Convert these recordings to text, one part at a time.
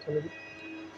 चलो जी।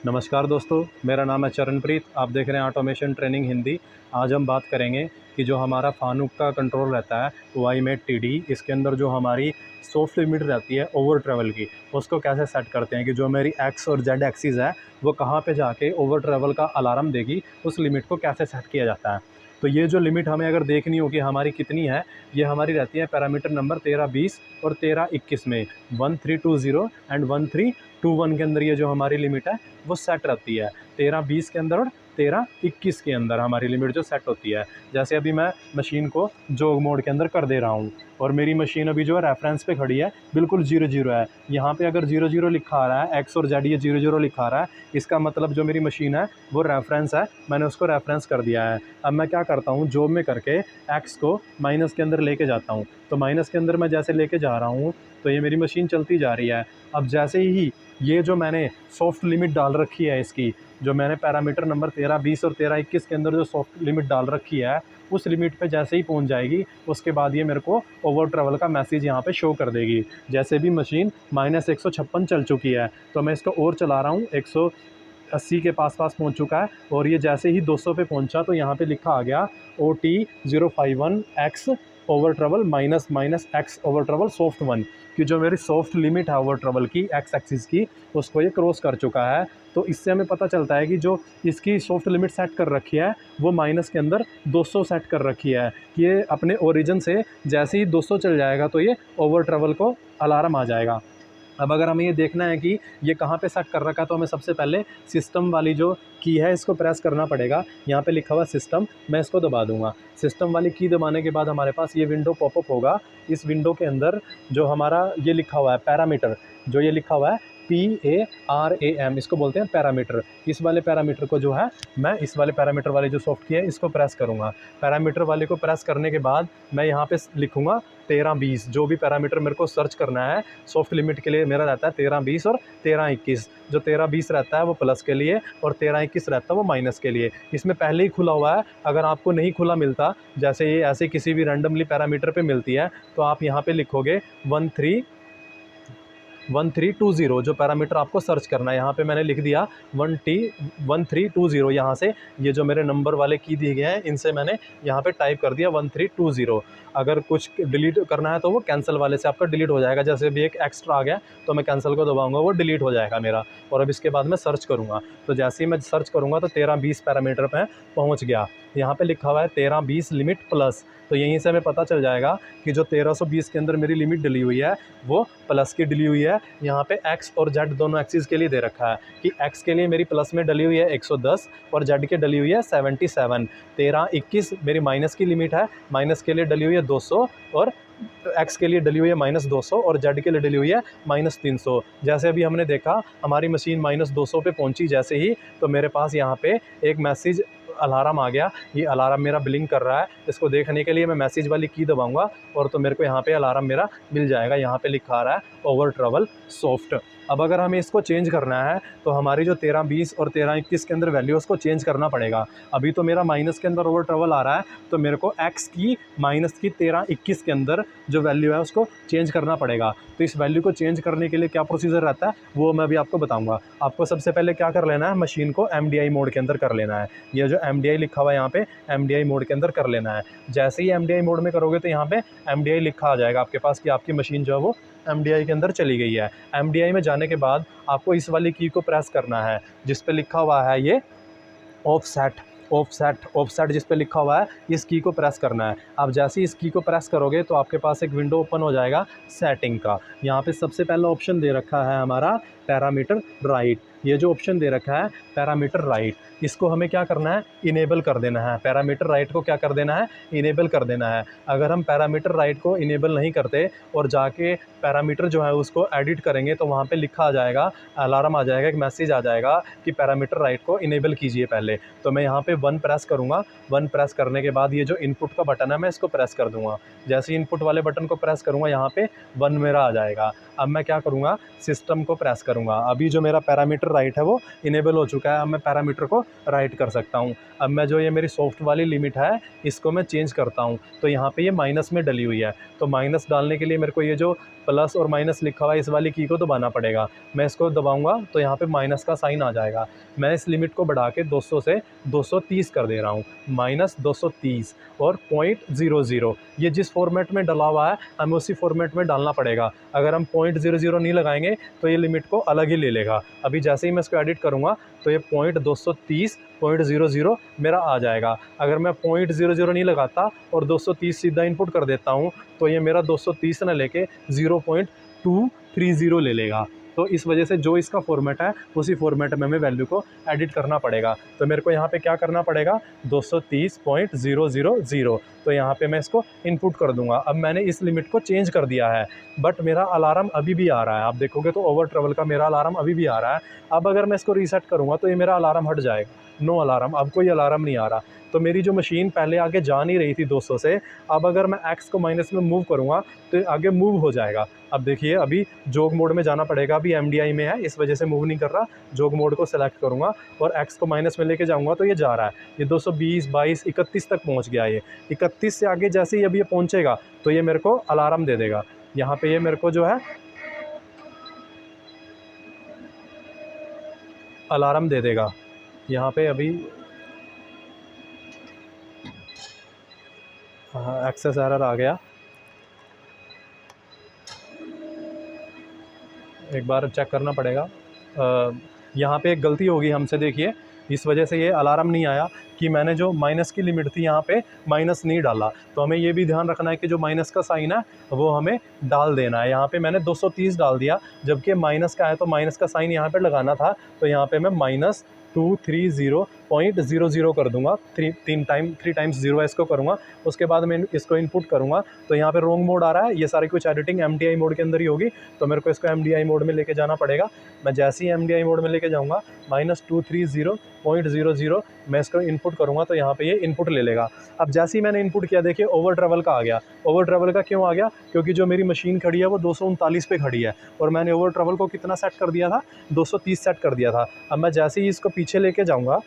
नमस्कार दोस्तों, मेरा नाम है चरणप्रीत। आप देख रहे हैं ऑटोमेशन ट्रेनिंग हिंदी। आज हम बात करेंगे कि जो हमारा फानुक का कंट्रोल रहता है वाईमेट टीडी, इसके अंदर जो हमारी सॉफ्ट लिमिट रहती है ओवर ट्रैवल की, उसको कैसे सेट करते हैं कि जो मेरी एक्स और जेड एक्सिस है वो कहाँ पे जाके ओवर ट्रैवल का अलार्म देगी, उस लिमिट को कैसे सेट किया जाता है। तो ये जो लिमिट हमें अगर देखनी हो कि हमारी कितनी है, ये हमारी रहती है पैरामीटर नंबर 1320 और 1321 में, 1320 एंड 1321 के अंदर ये जो हमारी लिमिट है वो सेट रहती है। 1320 के अंदर और 1321 के अंदर हमारी लिमिट जो सेट होती है। जैसे अभी मैं मशीन को जोग मोड के अंदर कर दे रहा हूँ और मेरी मशीन अभी जो है रेफरेंस पे खड़ी है, बिल्कुल 0-0 है। यहाँ पे अगर 0-0 लिखा आ रहा है, एक्स और जेड ये 0-0 लिखा आ रहा है, इसका मतलब जो मेरी मशीन है वो रेफरेंस है, मैंने उसको रेफरेंस कर दिया है। अब मैं क्या करता हूँ, जॉब में करके एक्स को माइनस के अंदर लेके जाता हूँ। तो माइनस के अंदर मैं जैसे लेके जा रहा हूँ तो ये मेरी मशीन चलती जा रही है। अब जैसे ही ये जो मैंने सॉफ्ट लिमिट डाल रखी है, इसकी जो मैंने पैरामीटर नंबर 1320 और 1321 के अंदर जो सॉफ्ट लिमिट डाल रखी है, उस लिमिट पे जैसे ही पहुंच जाएगी, उसके बाद ये मेरे को ओवर ट्रैवल का मैसेज यहाँ पे शो कर देगी। जैसे भी मशीन -156 चल चुकी है तो मैं इसको और चला रहा हूँ, 180 के पास पहुंच चुका है और ये जैसे ही 200 पे पहुंचा तो यहाँ पे लिखा आ गया OT051X over travel minus minus x over travel soft 1, कि जो मेरी सॉफ्ट लिमिट है ओवर ट्रैवल की एक्स एक्सिस की, उसको ये क्रॉस कर चुका है। तो इससे हमें पता चलता है कि जो इसकी सॉफ्ट लिमिट सेट कर रखी है वो माइनस के अंदर 200 सेट कर रखी है, कि ये अपने ओरिजिन से जैसे ही 200 चल जाएगा तो ये ओवर ट्रैवल को अलार्म आ जाएगा। अब अगर हमें ये देखना है कि ये कहाँ पे सेट कर रखा है तो हमें सबसे पहले सिस्टम वाली जो की है इसको प्रेस करना पड़ेगा। यहाँ पे लिखा हुआ सिस्टम, मैं इसको दबा दूंगा। सिस्टम वाली की दबाने के बाद हमारे पास ये विंडो पॉपअप होगा। इस विंडो के अंदर जो हमारा ये लिखा हुआ है पैरामीटर, जो ये लिखा हुआ है PARAM, इसको बोलते हैं पैरामीटर। इस वाले पैरामीटर को जो है मैं इस वाले पैरामीटर वाले जो सॉफ्ट की है इसको प्रेस करूँगा। पैरामीटर वाले को प्रेस करने के बाद मैं यहाँ पे लिखूँगा 1320, जो भी पैरामीटर मेरे को सर्च करना है सॉफ्ट लिमिट के लिए मेरा रहता है 1320 और 1321। जो 1320 रहता है वो प्लस के लिए और 1321 रहता है वो माइनस के लिए। इसमें पहले ही खुला हुआ है, अगर आपको नहीं खुला मिलता, जैसे ये ऐसे किसी भी रैंडमली पैरामीटर पे मिलती है, तो आप यहाँ पे लिखोगे 1320 जो पैरामीटर आपको सर्च करना है। यहाँ पे मैंने लिख दिया 1320। यहाँ से ये जो मेरे नंबर वाले की दिए गए हैं इनसे मैंने यहाँ पे टाइप कर दिया 1320। अगर कुछ डिलीट करना है तो वो कैंसिल वाले से आपका डिलीट हो जाएगा। जैसे भी एक एक्स्ट्रा आ गया तो मैं कैंसिल को दबाऊंगा, वो डिलीट हो जाएगा मेरा। और अब इसके बाद मैं सर्च करूँगा, तो जैसे ही मैं सर्च करूँगा तो 1320 पैरामीटर पर पहुँच गया। यहाँ पे लिखा हुआ है 1320 लिमिट प्लस, तो यहीं से हमें पता चल जाएगा कि जो 1320 के अंदर मेरी लिमिट डली हुई है वो प्लस की डली हुई है। यहाँ पे एक्स और जेड दोनों एक्सिस के लिए दे रखा है कि एक्स के लिए मेरी प्लस में डली हुई है 110 और जेड के डली हुई है 77। 1321 मेरी माइनस की लिमिट है, माइनस के लिए डली हुई है 200 और एक्स के लिए डली हुई है -200 और जेड के लिए डली हुई है -300। जैसे अभी हमने देखा हमारी मशीन -200 पे पहुंची जैसे ही, तो मेरे पास यहाँ पे एक मैसेज अलार्म आ गया। ये अलार्म मेरा ब्लिंक कर रहा है, इसको देखने के लिए मैं मैसेज वाली की दबाऊंगा और तो मेरे को यहाँ पे अलार्म मेरा मिल जाएगा। यहाँ पे लिखा आ रहा है ओवर ट्रैवल सॉफ्ट। अब अगर हमें इसको चेंज करना है तो हमारी जो 1320 और 1321 के अंदर वैल्यू उसको चेंज करना पड़ेगा। अभी तो मेरा माइनस के अंदर ओवर ट्रैवल आ रहा है, तो मेरे को एक्स की माइनस की 1321 के अंदर जो वैल्यू है उसको चेंज करना पड़ेगा। तो इस वैल्यू को चेंज करने के लिए क्या प्रोसीजर रहता है वो मैं अभी आपको बताऊँगा। आपको सबसे पहले क्या कर लेना है, मशीन को MDI मोड के अंदर कर लेना है। ये जो MDI लिखा हुआ है यहाँ पे MDI मोड के अंदर कर लेना है। जैसे ही MDI मोड में करोगे तो यहाँ पे MDI लिखा आ जाएगा आपके पास कि आपकी मशीन जो है वो MDI के अंदर चली गई है। MDI में जाने के बाद आपको इस वाली की को प्रेस करना है जिस पे लिखा हुआ है ये ऑफसेट जिस पे लिखा हुआ है, इस की को प्रेस करना है। आप जैसे ही इस की को प्रेस करोगे तो आपके पास एक विंडो ओपन हो जाएगा सेटिंग का। यहाँ पे सबसे पहला ऑप्शन दे रखा है हमारा पैरामीटर राइट। ये जो ऑप्शन दे रखा है पैरामीटर राइट, इसको हमें क्या करना है, इनेबल कर देना है। पैरामीटर राइट को क्या कर देना है, इनेबल कर देना है। अगर हम पैरामीटर राइट को इनेबल नहीं करते और जाके पैरामीटर जो है उसको एडिट करेंगे तो वहाँ पे लिखा आ जाएगा, अलार्म आ जाएगा, एक मैसेज आ जाएगा कि पैरामीटर राइट को इनेबल कीजिए पहले। तो मैं यहाँ पे 1 प्रेस करूँगा। 1 प्रेस करने के बाद ये जो इनपुट का बटन है मैं इसको प्रेस कर दूँगा। जैसे इनपुट वाले बटन को प्रेस करूँगा यहाँ पे 1 मेरा आ जाएगा। अब मैं क्या करूँगा, सिस्टम को प्रेस करूँगा। अभी जो मेरा पैरामीटर राइट है वो इनेबल हो चुका है, अब मैं पैरामीटर को राइट कर सकता हूँ। अब मैं जो ये मेरी सॉफ्ट वाली लिमिट है इसको मैं चेंज करता हूँ, तो यहाँ पे ये माइनस में डली हुई है, तो माइनस डालने के लिए मेरे को ये जो प्लस और माइनस लिखा हुआ है इस वाली की को दबाना पड़ेगा। मैं इसको दबाऊंगा तो यहाँ पे माइनस का साइन आ जाएगा। मैं इस लिमिट को बढ़ा के 200 से 230 कर दे रहा हूँ, -230 और 0.00। ये जिस फॉर्मेट में डला हुआ है हमें उसी फॉर्मेट में डालना पड़ेगा। अगर हम 0.00 नहीं लगाएंगे तो ये लिमिट को अलग ही ले लेगा। अभी जैसे ही मैं इसको एडिट करूँगा तो ये 0.230.00 मेरा आ जाएगा। अगर मैं 0.00 नहीं लगाता और 230 सीधा इनपुट कर देता हूँ तो ये मेरा 230 ना लेके 0.230 ले लेगा। तो इस वजह से जो इसका फॉर्मेट है उसी फॉर्मेट में हमें वैल्यू को एडिट करना पड़ेगा। तो मेरे को यहाँ पे क्या करना पड़ेगा, 230.000। तो यहाँ पे मैं इसको इनपुट कर दूंगा। अब मैंने इस लिमिट को चेंज कर दिया है, बट मेरा अलार्म अभी भी आ रहा है। आप देखोगे तो ओवर ट्रेवल का मेरा अलार्म अभी भी आ रहा है। अब अगर मैं इसको रीसेट करूँगा तो ये मेरा अलार्म हट जाएगा, नो अलार्म, अब कोई अलार्म नहीं आ रहा। तो मेरी जो मशीन पहले आगे जा नहीं रही थी 200 से, अब अगर मैं एक्स को माइनस में मूव करूँगा तो आगे मूव हो जाएगा। अब देखिए अभी जोग मोड में जाना पड़ेगा, अभी एमडीआई में है इस वजह से मूव नहीं कर रहा। जोग मोड को सेलेक्ट करूँगा और एक्स को माइनस में लेके जाऊँगा तो ये जा रहा है। ये 220, 22, 31 तक पहुँच गया। ये 31 से आगे जैसे ही अभी ये पहुँचेगा तो ये मेरे को अलार्म दे देगा। यहाँ पे ये मेरे को जो है अलार्म दे देगा। यहाँ पे अभी हाँ एक्सेस एरर आ गया, एक बार चेक करना पड़ेगा। यहाँ पे एक गलती होगी हमसे, देखिए इस वजह से ये अलार्म नहीं आया कि मैंने जो माइनस की लिमिट थी यहाँ पे माइनस नहीं डाला। तो हमें ये भी ध्यान रखना है कि जो माइनस का साइन है वो हमें डाल देना है। यहाँ पे मैंने 230 डाल दिया, जबकि माइनस का है तो माइनस का साइन यहाँ पे लगाना था। तो यहाँ पे मैं -230.00 कर दूंगा, थ्री टाइम्स 0 इसको करूँगा। उसके बाद मैं इसको इनपुट करूँगा तो यहाँ पे रोंग मोड आ रहा है। ये सारी कुछ एडिटिंग एमडीआई मोड के अंदर ही होगी, तो मेरे को इसको एमडीआई मोड में लेके जाना पड़ेगा। मैं जैसे ही एमडीआई मोड में लेके जाऊँगा -230.00 मैं इसको इनपुट करूँगा तो यहाँ पे ये इनपुट ले लेगा। अब जैसे ही मैंने इनपुट किया देखिए ओवर ट्रेवल का आ गया। ओवर ट्रेवल का क्यों आ गया, क्योंकि जो मेरी मशीन खड़ी है वो 239 पे खड़ी है और मैंने ओवर ट्रेवल को कितना सेट कर दिया था, 230 सेट कर दिया था। अब मैं जैसे ही इसको पीछे लेके जाऊँगा,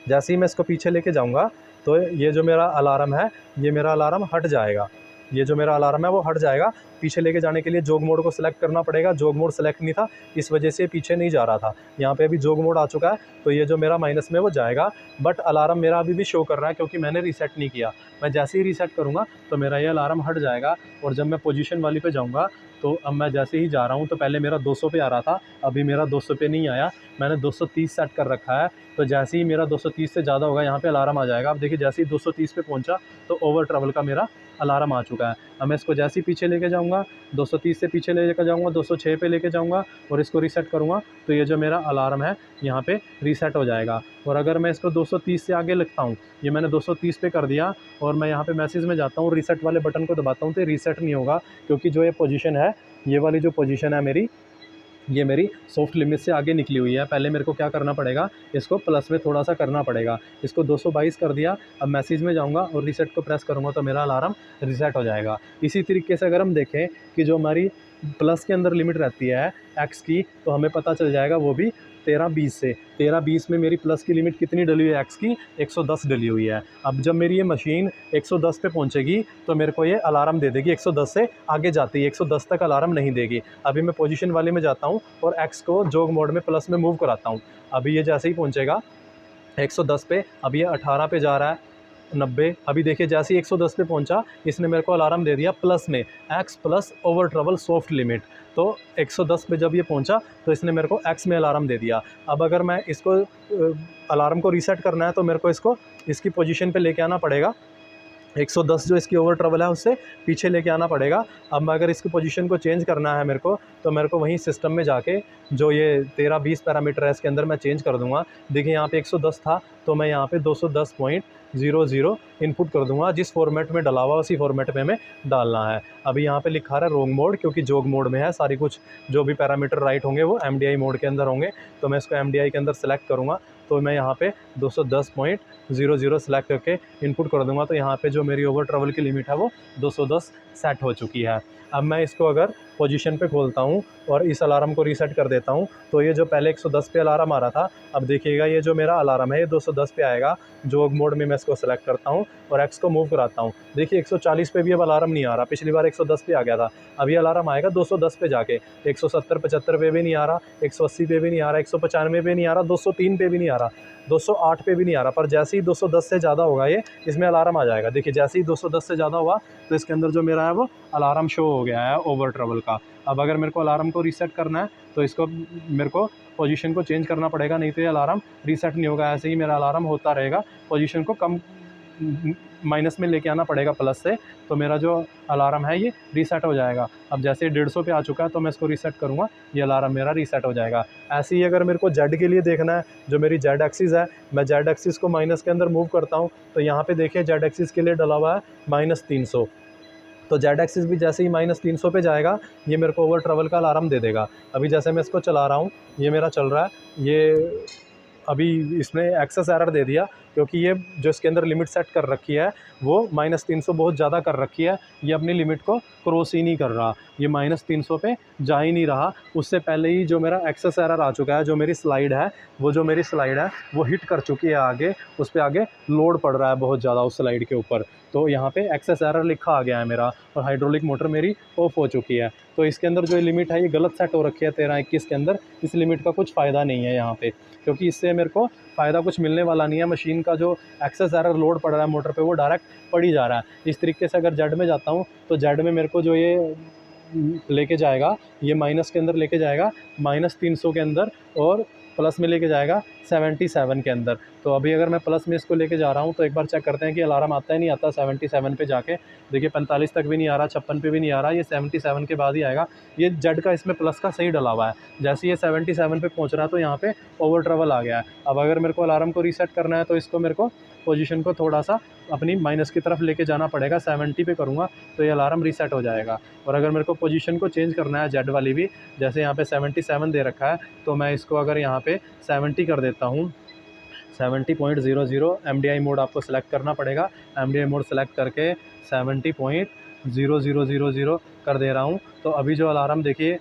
जैसे ही मैं इसको पीछे लेके जाऊँगा तो ये जो मेरा अलार्म है ये मेरा अलार्म हट जाएगा। ये जो मेरा अलार्म है वो हट जाएगा। पीछे लेके जाने के लिए जोग मोड को सिलेक्ट करना पड़ेगा। जोग मोड सेलेक्ट नहीं था इस वजह से पीछे नहीं जा रहा था। यहाँ पे अभी जोग मोड आ चुका है तो ये जो मेरा माइनस में वो जाएगा, बट अलार्म मेरा अभी भी शो कर रहा है क्योंकि मैंने रीसेट नहीं किया। मैं जैसे ही रीसेट करूँगा तो मेरा ये अलार्म हट जाएगा। और जब मैं पोजीशन वाली पे जाऊँगा तो अब मैं जैसे ही जा रहा हूँ तो पहले मेरा 200 पे आ रहा था, अभी मेरा 200 पे नहीं आया, मैंने 230 सेट कर रखा है। तो जैसे ही मेरा 230 से ज़्यादा होगा यहाँ पे अलार्म आ जाएगा। अब देखिए जैसे ही 230 पे पहुँचा तो ओवर ट्रेवल का मेरा अलार्म आ चुका है। अब मैं इसको जैसे ही पीछे लेके जाऊँगा, 230 से पीछे लेकर जाऊँगा, 206 पे लेके जाऊँगा और इसको रीसेट करूँगा तो ये जो मेरा अलार्म है यहाँ पे रीसेट हो जाएगा। और अगर मैं इसको 230 से आगे लिखता हूँ, ये मैंने 230 पे कर दिया और मैं यहाँ पे मैसेज में जाता हूँ, रीसेट वाले बटन को दबाता हूँ तो रीसेट नहीं होगा, क्योंकि जो ये पोजीशन है, ये वाली जो पोजीशन है मेरी, ये मेरी सॉफ्ट लिमिट से आगे निकली हुई है। पहले मेरे को क्या करना पड़ेगा, इसको प्लस में थोड़ा सा करना पड़ेगा। इसको 222 कर दिया। अब मैसेज में जाऊंगा और रीसेट को प्रेस करूंगा तो मेरा अलार्म रीसेट हो जाएगा। इसी तरीके से अगर हम देखें कि जो हमारी प्लस के अंदर लिमिट रहती है एक्स की, तो हमें पता चल जाएगा वो भी 13-20 से। 13-20 में मेरी प्लस की लिमिट कितनी डली हुई है एक्स की, 110 डली हुई है। अब जब मेरी ये मशीन 110 पे पहुंचेगी तो मेरे को ये अलार्म दे देगी। 110 से आगे जाती है, 110 तक अलार्म नहीं देगी। अभी मैं पोजीशन वाले में जाता हूँ और एक्स को जोग मोड में प्लस में मूव कराता हूँ। अभी ये जैसे ही पहुँचेगा 110 पे, अभी ये 18 पे जा रहा है, 90। अभी देखिए जैसे ही 110 पे पहुंचा इसने मेरे को अलार्म दे दिया प्लस में, x plus over travel soft limit. तो 110 पे जब ये पहुंचा तो इसने मेरे को एक्स में अलार्म दे दिया। अब अगर मैं इसको अलार्म को रीसेट करना है तो मेरे को इसको इसकी पोजीशन पे लेके आना पड़ेगा। 110 जो इसकी ओवर ट्रेवल है उससे पीछे लेके आना पड़ेगा। अब मैं अगर इसकी पोजीशन को चेंज करना है मेरे को, तो मेरे को वहीं सिस्टम में जाके जो ये 13-20 पैरामीटर है इसके अंदर मैं चेंज कर दूंगा। देखिए यहाँ पे 110 था तो मैं यहाँ पे 210.00 इनपुट कर दूंगा। जिस फॉर्मेट में डला हुआ उसी फॉर्मेट में हमें डालना है। अभी यहाँ पे लिखा रहा है रोंग मोड, क्योंकि जोग मोड में है। सारी कुछ जो भी पैरामीटर राइट होंगे वो एमडीआई मोड के अंदर होंगे। तो मैं इसको एमडीआई के अंदर सेलेक्ट करूँगा तो मैं यहाँ पे 210.00 सेलेक्ट करके इनपुट कर दूंगा। तो यहाँ पे जो मेरी ओवर ट्रेवल की लिमिट है वो 210 सेट हो चुकी है। अब मैं इसको अगर पोजीशन पे खोलता हूँ और इस अलार्म को रीसेट कर देता हूँ, तो ये जो पहले 110 पे अलार्म आ रहा था, अब देखिएगा ये जो मेरा अलार्म है ये 210 पे आएगा। जोग मोड में मैं इसको सेलेक्ट करता हूँ और एक्स को मूव कराता हूँ। देखिए 140 पे भी अब अलार्म नहीं आ रहा, पिछली बार 110 पे आ गया था। अब ये अलार्म आएगा 210 पे जाके, 170-75 पे भी नहीं आ रहा, 180 पे भी नहीं आ रहा, 195 पे नहीं आ रहा, 203 पे भी नहीं आ रहा, 208 पे भी नहीं आ रहा। पर जैसे ही 210 से ज़्यादा होगा ये, इसमें अलार्म आ जाएगा। देखिए जैसे ही 210 से ज़्यादा हुआ तो इसके अंदर जो मेरा है वो अलार्म शो हो गया है ओवर ट्रैवल का। अब अगर मेरे को अलार्म को रीसेट करना है तो इसको मेरे को पोजीशन को चेंज करना पड़ेगा, नहीं तो ये अलार्म रीसेट नहीं होगा। ऐसे ही मेरा अलार्म होता रहेगा, पोजीशन को कम माइनस में लेके आना पड़ेगा प्लस से, तो मेरा जो अलार्म है ये रीसेट हो जाएगा। अब जैसे 150 पे आ चुका है तो मैं इसको रीसेट करूँगा, ये अलार्म मेरा रीसेट हो जाएगा। ऐसे ही अगर मेरे को जेड के लिए देखना है, जो मेरी जेड एक्सिस है, मैं जेड एक्सिस को माइनस के अंदर मूव करता हूँ, तो यहाँ पे देखिए जेड एक्सिस के लिए डला हुआ है -300। तो जेड एक्सिस भी जैसे ही -300 पे जाएगा, ये मेरे को ओवर ट्रैवल का अलार्म दे देगा। अभी जैसे मैं इसको चला रहा हूँ, ये मेरा चल रहा है, ये अभी इसने एक्सेस एरर दे दिया, क्योंकि ये जो इसके अंदर लिमिट सेट कर रखी है वो -300 बहुत ज़्यादा कर रखी है, ये अपनी लिमिट को क्रॉस ही नहीं कर रहा, ये -300 पे जा ही नहीं रहा। उससे पहले ही जो मेरा एक्सेस एरर आ चुका है, जो मेरी स्लाइड है वो हिट कर चुकी है आगे, उस पर आगे लोड पड़ रहा है बहुत ज़्यादा उस स्लाइड के ऊपर, तो यहाँ पे एक्सेस एरर लिखा आ गया है मेरा, और हाइड्रोलिक मोटर मेरी ऑफ हो चुकी है। तो इसके अंदर जो लिमिट है ये गलत सेट हो रखी है 1321 के अंदर। इस लिमिट का कुछ फ़ायदा नहीं है यहाँ पे, क्योंकि इससे मेरे को फ़ायदा कुछ मिलने वाला नहीं है। मशीन का जो एक्सेस एरर लोड पड़ रहा है मोटर पे वो डायरेक्ट पड़ ही जा रहा है। इस तरीके से अगर जेड में जाता हूँ तो जेड में मेरे को जो ये लेके जाएगा, ये माइनस के अंदर लेके जाएगा -300 के अंदर, और प्लस में लेके जाएगा 77 के अंदर। तो अभी अगर मैं प्लस में इसको लेके जा रहा हूँ तो एक बार चेक करते हैं कि अलार्म आता है नहीं आता। 77 पे जाके देखिए 45 तक भी नहीं आ रहा, 56 पे भी नहीं आ रहा, ये 77 के बाद ही आएगा। ये जेड का इसमें प्लस का सही डला हुआ है। जैसे ये 77 पे पहुँच रहा है तो यहाँ पे ओवर ट्रैवल आ गया है। अब अगर मेरे को अलार्म को रीसेट करना है तो इसको मेरे को पोजीशन को थोड़ा सा अपनी माइनस की तरफ लेके जाना पड़ेगा। 70 पे करूँगा तो ये अलार्म रीसेट हो जाएगा। और अगर मेरे को पोजीशन को चेंज करना है जेड वाली भी, जैसे यहाँ पे 77 दे रखा है, तो मैं इसको अगर यहाँ पे 70 कर देता हूँ, 70.00 MDI मोड आपको सेलेक्ट करना पड़ेगा। MDI मोड सेलेक्ट करके 70.0000 कर दे रहा हूँ। तो अभी जो अलार्म देखिए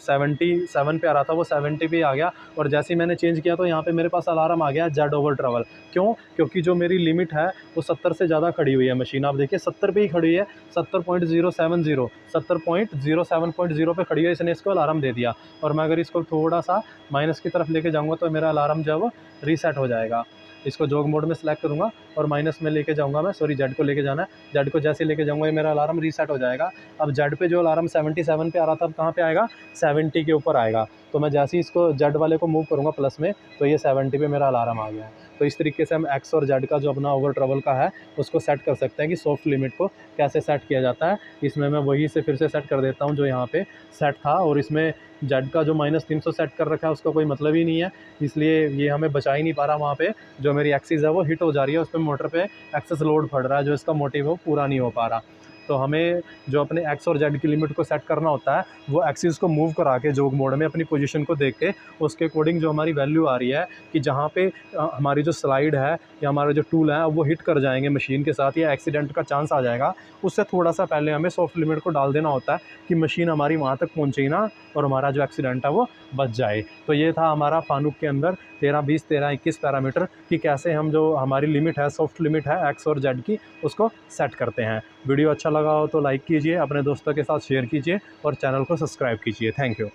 77 पे आ रहा था वो 70 पे आ गया, और जैसे ही मैंने चेंज किया तो यहाँ पे मेरे पास अलार्म आ गया जेड ओवर ट्रैवल। क्यों? क्योंकि जो मेरी लिमिट है वो 70 से ज़्यादा खड़ी हुई है मशीन। आप देखिए 70 पे ही खड़ी हुई है, 70.070 70.070 पे खड़ी है, इसने इसको अलार्म दे दिया। और मैं अगर इसको थोड़ा सा माइनस की तरफ लेके जाऊँगा तो मेरा अलार्म जो है वो रीसेट हो जाएगा। इसको जोग मोड में सेलेक्ट करूँगा और माइनस में लेके जाऊँगा मैं, सॉरी जेड को लेके जाना है, जेड को जैसे लेके जाऊँगा ये मेरा अलार्म रीसेट हो जाएगा। अब जेड पे जो अलार्म 77 पे आ रहा था अब कहाँ पे आएगा, 70 के ऊपर आएगा। तो मैं जैसे ही इसको जेड वाले को मूव करूँगा प्लस में तो ये 70 पे मेरा अलार्म आ गया है। तो इस तरीके से हम एक्स और जेड का जो अपना ओवर ट्रैवल का है उसको सेट कर सकते हैं कि सॉफ्ट लिमिट को कैसे सेट किया जाता है। इसमें मैं वही से फिर से सेट कर देता हूँ जो यहाँ पे सेट था, और इसमें जेड का जो -300 सेट कर रखा है उसका कोई मतलब ही नहीं है, इसलिए ये हमें बचा ही नहीं पा रहा। वहाँ पे जो मेरी एक्सिस है वो हिट हो जा रही है, उस पर मोटर पे एक्सेस लोड पड़ रहा है, जो इसका मोटिव है वो पूरा नहीं हो पा रहा। तो हमें जो अपने एक्स और जेड की लिमिट को सेट करना होता है वो एक्सिस को मूव करा के जोग मोड में अपनी पोजीशन को देख के उसके अकॉर्डिंग जो हमारी वैल्यू आ रही है कि जहाँ पे हमारी जो स्लाइड है या हमारा जो टूल है वो हिट कर जाएंगे मशीन के साथ या एक्सीडेंट का चांस आ जाएगा, उससे थोड़ा सा पहले हमें सॉफ्ट लिमिट को डाल देना होता है कि मशीन हमारी वहाँ तक पहुँचे ही ना और हमारा जो एक्सीडेंट है वो बच जाए। तो ये था हमारा फानुक के अंदर 13, 20, 13, 21 पैरामीटर कि कैसे हम जो हमारी लिमिट है, सॉफ्ट लिमिट है एक्स और जेड की, उसको सेट करते हैं। वीडियो अच्छा लगा हो तो लाइक कीजिए, अपने दोस्तों के साथ शेयर कीजिए और चैनल को सब्सक्राइब कीजिए। Thank you.